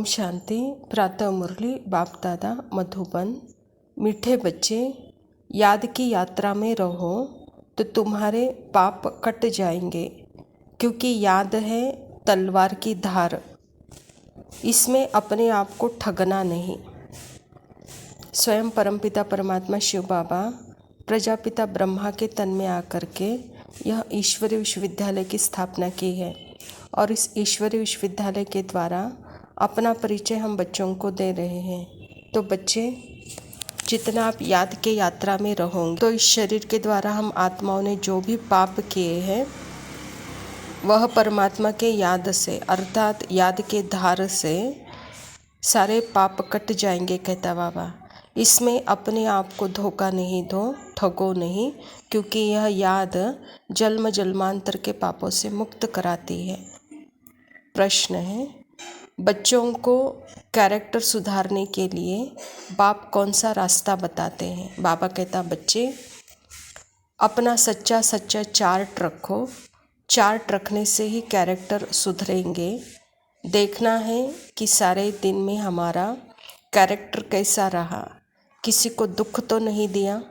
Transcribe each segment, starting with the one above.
शांति। प्रातः मुरली बाप दादा मधुबन। मीठे बच्चे, याद की यात्रा में रहो तो तुम्हारे पाप कट जाएंगे, क्योंकि याद है तलवार की धार, इसमें अपने आप को ठगना नहीं। स्वयं परमपिता परमात्मा शिव बाबा प्रजापिता ब्रह्मा के तन में आकर के यह ईश्वरीय विश्वविद्यालय की स्थापना की है, और इस ईश्वरीय विश्वविद्यालय के द्वारा अपना परिचय हम बच्चों को दे रहे हैं। तो बच्चे, जितना आप याद के यात्रा में रहोगे तो इस शरीर के द्वारा हम आत्माओं ने जो भी पाप किए हैं वह परमात्मा के याद से अर्थात याद के धार से सारे पाप कट जाएंगे, कहता बाबा। इसमें अपने आप को धोखा नहीं दो, ठगो नहीं, क्योंकि यह याद जन्म जन्मांतर के पापों से मुक्त कराती है। प्रश्न है, बच्चों को कैरेक्टर सुधारने के लिए बाप कौन सा रास्ता बताते हैं? बाबा कहता, बच्चे अपना सच्चा सच्चा चार्ट रखो। चार्ट रखने से ही कैरेक्टर सुधरेंगे। देखना है कि सारे दिन में हमारा कैरेक्टर कैसा रहा। किसी को दुख तो नहीं दिया,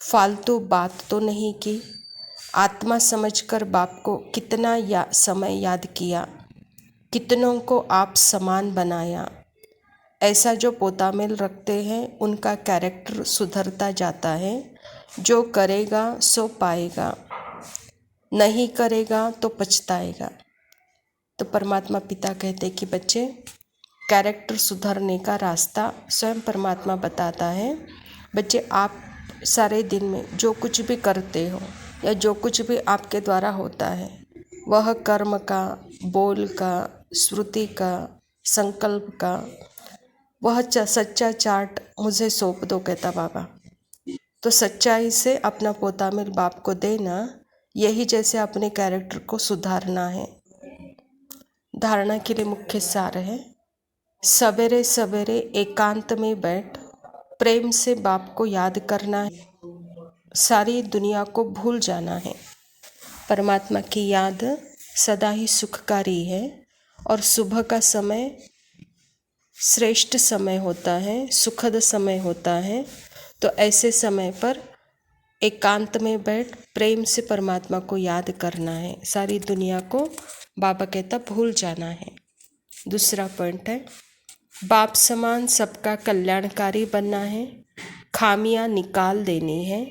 फालतू बात तो नहीं की, आत्मा समझकर बाप को कितना समय याद किया, कितनों को आप समान बनाया। ऐसा जो पोता मेल रखते हैं उनका कैरेक्टर सुधरता जाता है। जो करेगा सो पाएगा, नहीं करेगा तो पछताएगा। तो परमात्मा पिता कहते कि बच्चे, कैरेक्टर सुधरने का रास्ता स्वयं परमात्मा बताता है। बच्चे, आप सारे दिन में जो कुछ भी करते हो या जो कुछ भी आपके द्वारा होता है वह कर्म का, बोल का, श्रुति का, संकल्प का वह सच्चा चार्ट मुझे सौंप दो, कहता बाबा। तो सच्चाई से अपना पोता मेल बाप को देना, यही जैसे अपने कैरेक्टर को सुधारना है। धारणा के लिए मुख्य सार है, सवेरे सवेरे एकांत में बैठ प्रेम से बाप को याद करना है। सारी दुनिया को भूल जाना है। परमात्मा की याद सदा ही सुखकारी है, और सुबह का समय श्रेष्ठ समय होता है, सुखद समय होता है। तो ऐसे समय पर एकांत में बैठ प्रेम से परमात्मा को याद करना है। सारी दुनिया को बाबा कहता भूल जाना है। दूसरा पॉइंट है, बाप समान सबका कल्याणकारी बनना है, खामियां निकाल देनी है,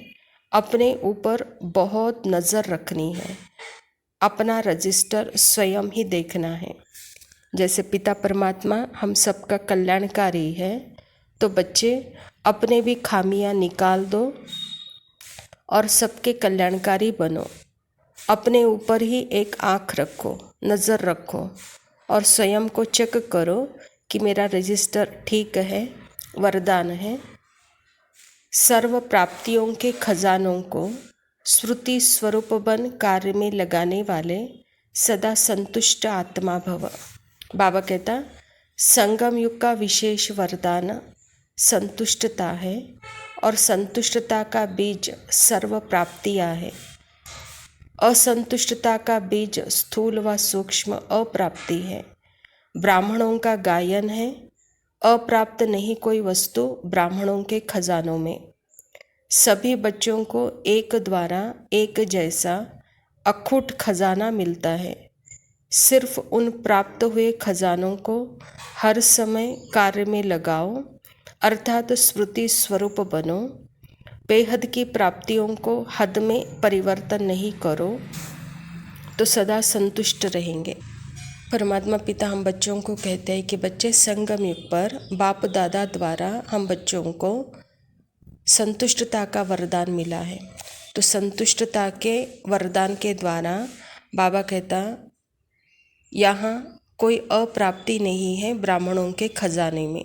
अपने ऊपर बहुत नज़र रखनी है, अपना रजिस्टर स्वयं ही देखना है। जैसे पिता परमात्मा हम सबका कल्याणकारी है, तो बच्चे अपने भी खामियां निकाल दो और सबके कल्याणकारी बनो। अपने ऊपर ही एक आँख रखो, नज़र रखो, और स्वयं को चेक करो कि मेरा रजिस्टर ठीक है, वरदान है। सर्व प्राप्तियों के खजानों को श्रुति स्वरूप बन कार्य में लगाने वाले सदा संतुष्ट आत्मा भव। बाबा कहता, संगम युग का विशेष वरदान संतुष्टता है, और संतुष्टता का बीज सर्व प्राप्तियाँ है। असंतुष्टता का बीज स्थूल व सूक्ष्म अप्राप्ति है। ब्राह्मणों का गायन है, अप्राप्त नहीं कोई वस्तु ब्राह्मणों के खजानों में। सभी बच्चों को एक द्वारा एक जैसा अखूट खजाना मिलता है। सिर्फ उन प्राप्त हुए खजानों को हर समय कार्य में लगाओ, अर्थात स्मृति स्वरूप बनो। बेहद की प्राप्तियों को हद में परिवर्तन नहीं करो, तो सदा संतुष्ट रहेंगे। परमात्मा पिता हम बच्चों को कहते हैं कि बच्चे, संगम युग पर बाप दादा द्वारा हम बच्चों को संतुष्टता का वरदान मिला है। तो संतुष्टता के वरदान के द्वारा बाबा कहता, यहाँ कोई अप्राप्ति नहीं है ब्राह्मणों के खजाने में।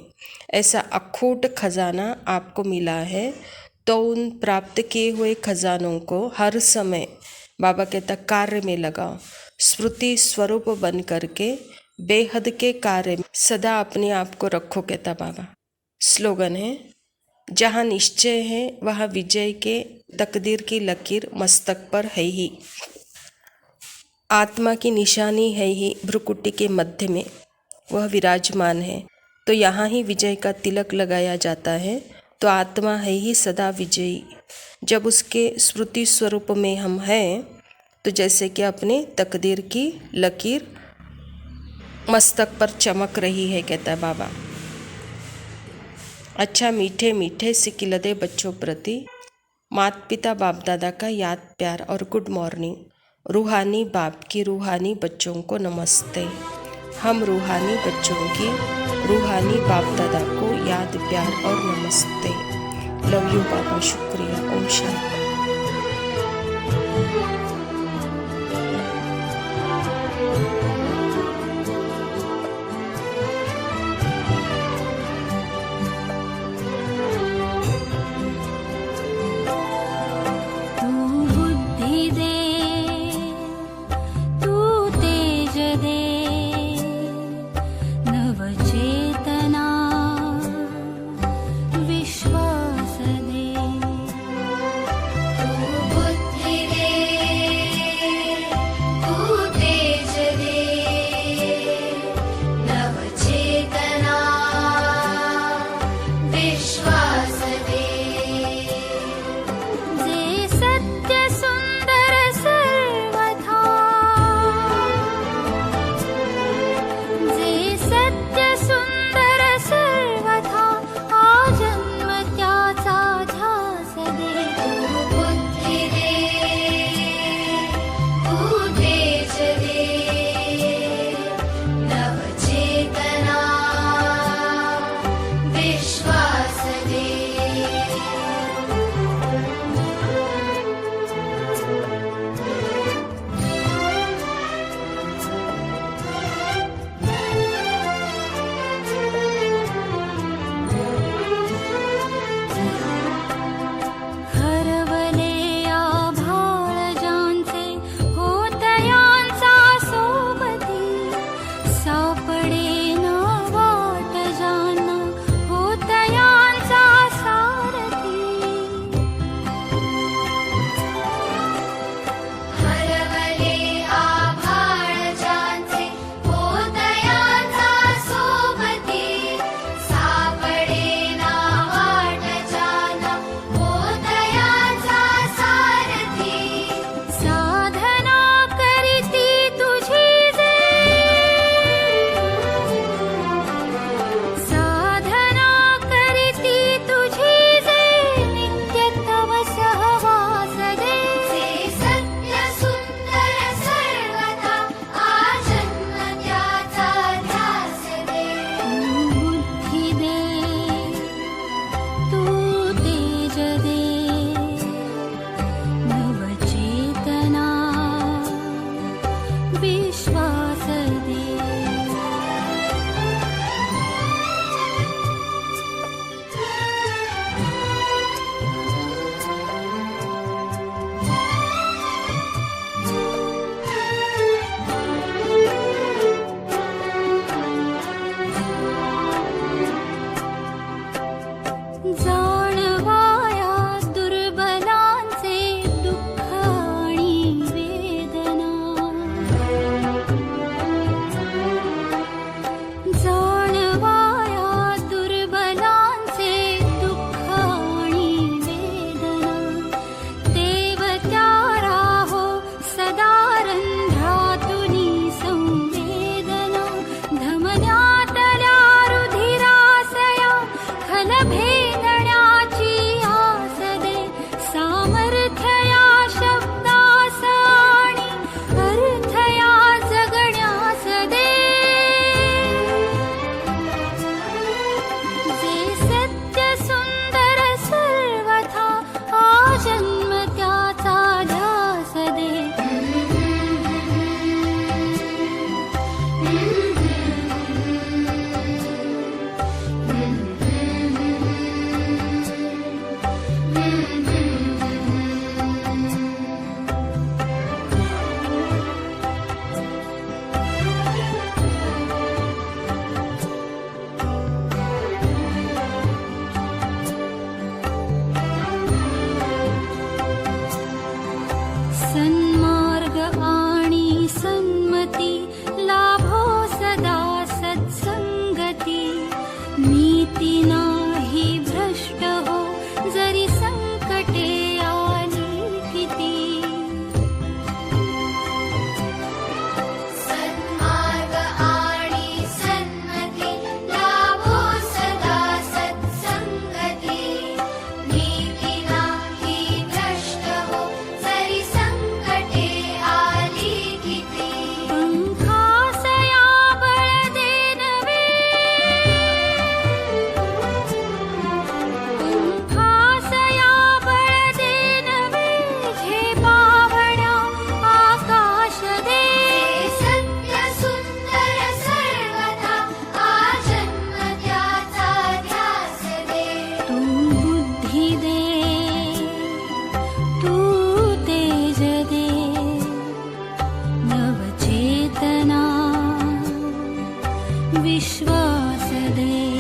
ऐसा अखूट खजाना आपको मिला है, तो उन प्राप्त किए हुए खजानों को हर समय बाबा कहता कार्य में लगाओ। स्मृति स्वरूप बन करके बेहद के कार्य में सदा अपने आप को रखो, कहता बाबा। स्लोगन है, जहाँ निश्चय है वहाँ विजय के तकदीर की लकीर मस्तक पर है ही। आत्मा की निशानी है ही भ्रुकुटी के मध्य में, वह विराजमान है। तो यहाँ ही विजय का तिलक लगाया जाता है। तो आत्मा है ही सदा विजयी। जब उसके स्मृति स्वरूप में हम हैं तो जैसे कि अपने तकदीर की लकीर मस्तक पर चमक रही है, कहता है बाबा। अच्छा, मीठे मीठे सिकिलदे बच्चों प्रति माता पिता बाप दादा का याद प्यार और गुड मॉर्निंग। रूहानी बाप की रूहानी बच्चों को नमस्ते। हम रूहानी बच्चों की रूहानी बाप दादा को याद प्यार और नमस्ते। लव यू बाबा, शुक्रिया। ओम शांति। विश्वास दे